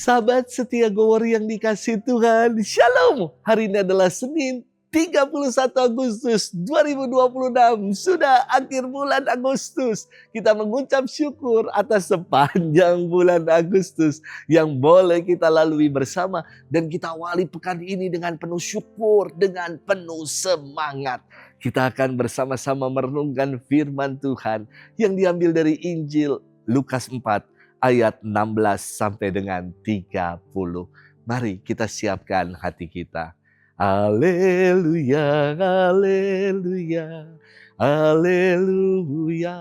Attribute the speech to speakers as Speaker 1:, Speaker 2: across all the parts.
Speaker 1: Sahabat setia Gower yang dikasih Tuhan, Shalom. Hari ini adalah Senin 31 Agustus 2026. Sudah akhir bulan Agustus. Kita mengucap syukur atas sepanjang bulan Agustus yang boleh kita lalui bersama. Dan kita awali pekan ini dengan penuh syukur, dengan penuh semangat. Kita akan bersama-sama merenungkan firman Tuhan yang diambil dari Injil Lukas 4. Ayat 16 sampai dengan 30. Mari kita siapkan hati kita. Haleluya, haleluya, haleluya.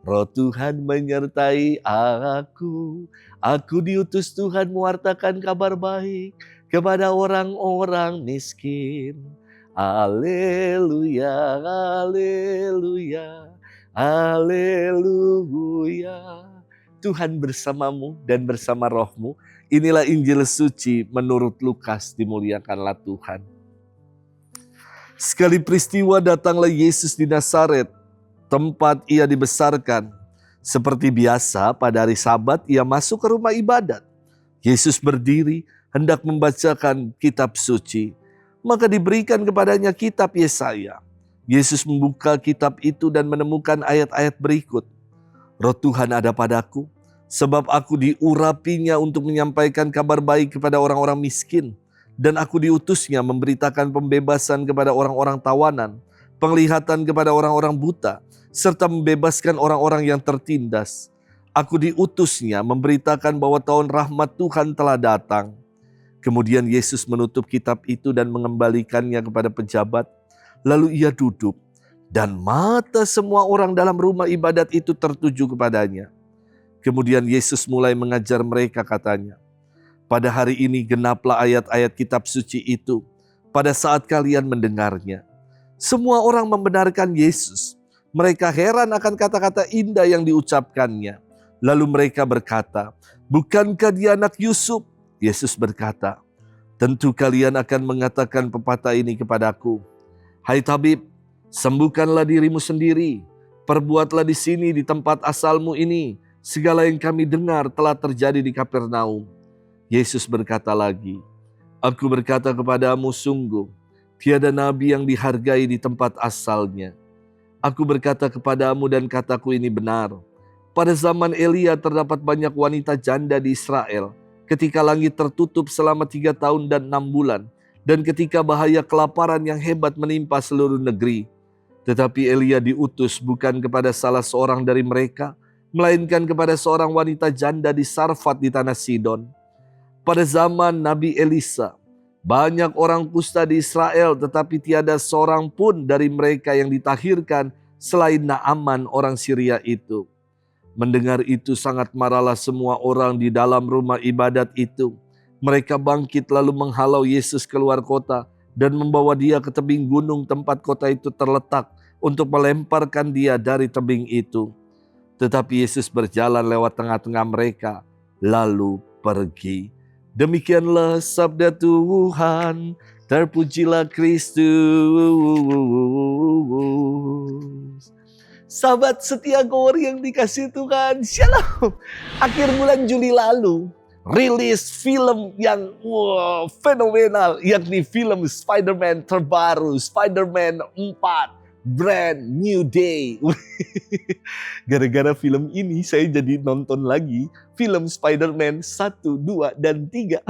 Speaker 1: Roh Tuhan menyertai aku. Aku diutus Tuhan mewartakan kabar baik kepada orang-orang miskin. Haleluya, haleluya, haleluya. Tuhan bersamamu dan bersama rohmu. Inilah Injil suci menurut Lukas, dimuliakanlah Tuhan. Sekali peristiwa datanglah Yesus di Nazaret, tempat ia dibesarkan. Seperti biasa pada hari Sabat ia masuk ke rumah ibadat. Yesus berdiri hendak membacakan kitab suci. Maka diberikan kepadanya kitab Yesaya. Yesus membuka kitab itu dan menemukan ayat-ayat berikut. Roh Tuhan ada padaku, sebab aku diurapinya untuk menyampaikan kabar baik kepada orang-orang miskin. Dan aku diutusnya memberitakan pembebasan kepada orang-orang tawanan, penglihatan kepada orang-orang buta, serta membebaskan orang-orang yang tertindas. Aku diutusnya memberitakan bahwa tahun rahmat Tuhan telah datang. Kemudian Yesus menutup kitab itu dan mengembalikannya kepada pejabat. Lalu ia duduk. Dan mata semua orang dalam rumah ibadat itu tertuju kepadanya. Kemudian Yesus mulai mengajar mereka, katanya, pada hari ini genaplah ayat-ayat kitab suci itu pada saat kalian mendengarnya. Semua orang membenarkan Yesus. Mereka heran akan kata-kata indah yang diucapkannya. Lalu mereka berkata, bukankah dia anak Yusuf? Yesus berkata, tentu kalian akan mengatakan pepatah ini kepadaku. Hai tabib, sembuhkanlah dirimu sendiri, perbuatlah di sini di tempat asalmu ini, segala yang kami dengar telah terjadi di Kapernaum. Yesus berkata lagi, aku berkata kepadamu sungguh, tiada nabi yang dihargai di tempat asalnya. Aku berkata kepadamu dan kataku ini benar. Pada zaman Elia terdapat banyak wanita janda di Israel, ketika langit tertutup selama 3 tahun dan 6 bulan, dan ketika bahaya kelaparan yang hebat menimpa seluruh negeri. Tetapi Elia diutus bukan kepada salah seorang dari mereka, melainkan kepada seorang wanita janda di Sarfat di tanah Sidon. Pada zaman Nabi Elisa, banyak orang kusta di Israel, tetapi tiada seorang pun dari mereka yang ditahirkan selain Naaman orang Syria itu. Mendengar itu sangat marahlah semua orang di dalam rumah ibadat itu. Mereka bangkit lalu menghalau Yesus keluar kota dan membawa dia ke tebing gunung tempat kota itu terletak untuk melemparkan dia dari tebing itu. Tetapi Yesus berjalan lewat tengah-tengah mereka, lalu pergi. Demikianlah sabda Tuhan, terpujilah Kristus. Sahabat setia Gower yang dikasih Tuhan, Shalom. Akhir bulan Juli lalu, rilis film yang fenomenal, yakni film Spider-Man terbaru, Spider-Man 4. Brand New Day. Gara-gara film ini saya jadi nonton lagi film Spider-Man 1, 2, dan 3.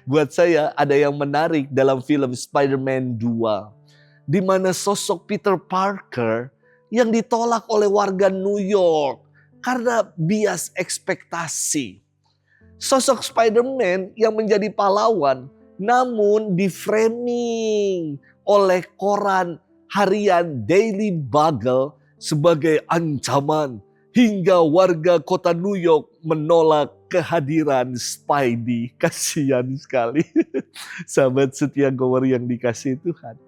Speaker 1: Buat saya ada yang menarik dalam film Spider-Man 2. Di mana sosok Peter Parker yang ditolak oleh warga New York karena bias ekspektasi. Sosok Spider-Man yang menjadi pahlawan namun di-framing oleh koran harian Daily Bugle sebagai ancaman hingga warga kota New York menolak kehadiran Spidey. Kasihan sekali. Sahabat setia Gower yang dikasih Tuhan.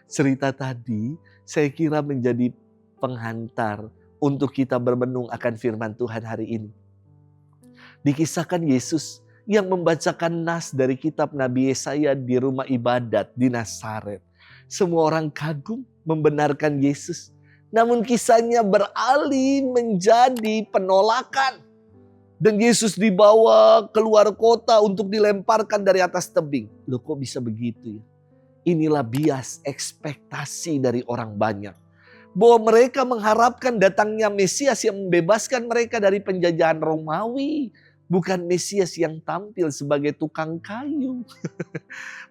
Speaker 1: Cerita tadi saya kira menjadi penghantar untuk kita bermenung akan firman Tuhan hari ini. Dikisahkan Yesus yang membacakan nas dari kitab Nabi Yesaya di rumah ibadat di Nazaret. Semua orang kagum membenarkan Yesus. Namun kisahnya beralih menjadi penolakan. Dan Yesus dibawa keluar kota untuk dilemparkan dari atas tebing. Loh, kok bisa begitu ya? Inilah bias ekspektasi dari orang banyak. Bahwa mereka mengharapkan datangnya Mesias yang membebaskan mereka dari penjajahan Romawi. Bukan Mesias yang tampil sebagai tukang kayu.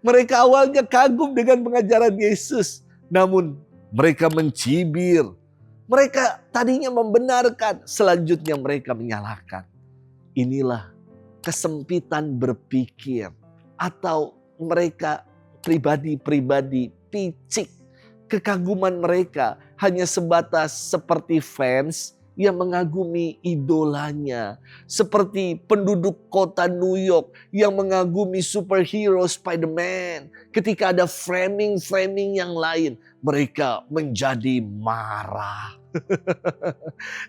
Speaker 1: Mereka awalnya kagum dengan pengajaran Yesus. Namun mereka mencibir. Mereka tadinya membenarkan, selanjutnya mereka menyalahkan. Inilah kesempitan berpikir. Atau mereka pribadi-pribadi picik. Kekaguman mereka hanya sebatas seperti fans yang mengagumi idolanya. Seperti penduduk kota New York yang mengagumi superhero Spider-Man. Ketika ada framing-framing yang lain, mereka menjadi marah.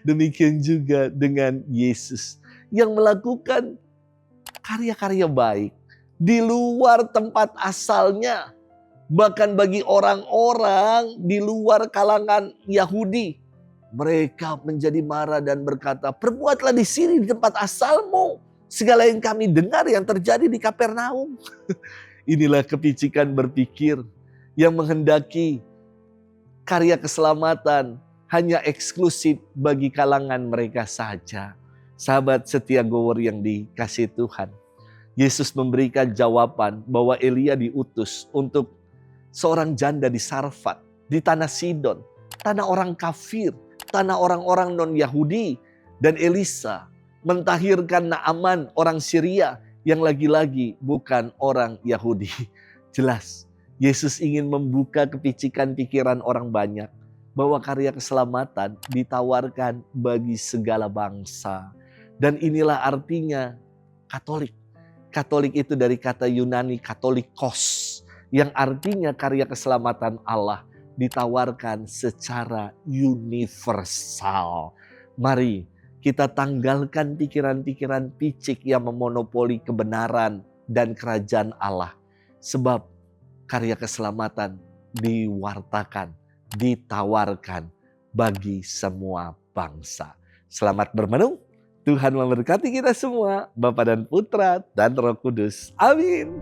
Speaker 1: Demikian juga dengan Yesus yang melakukan karya-karya baik di luar tempat asalnya. Bahkan bagi orang-orang di luar kalangan Yahudi, mereka menjadi marah dan berkata, perbuatlah di sini di tempat asalmu. Segala yang kami dengar yang terjadi di Kapernaum. Inilah kepicikan berpikir yang menghendaki karya keselamatan hanya eksklusif bagi kalangan mereka saja. Sahabat setia gower yang dikasihi Tuhan, Yesus memberikan jawaban bahwa Elia diutus untuk seorang janda di Sarfat, di tanah Sidon, tanah orang kafir, tanah orang-orang non-Yahudi. Dan Elisa mentahirkan Naaman orang Syria yang lagi-lagi bukan orang Yahudi. Jelas, Yesus ingin membuka kepicikan pikiran orang banyak bahwa karya keselamatan ditawarkan bagi segala bangsa. Dan inilah artinya Katolik. Katolik itu dari kata Yunani katolikos, yang artinya karya keselamatan Allah ditawarkan secara universal. Mari kita tanggalkan pikiran-pikiran picik yang memonopoli kebenaran dan kerajaan Allah. Sebab karya keselamatan diwartakan, ditawarkan bagi semua bangsa. Selamat bermenung. Tuhan memberkati kita semua, Bapa dan Putra dan Roh Kudus. Amin.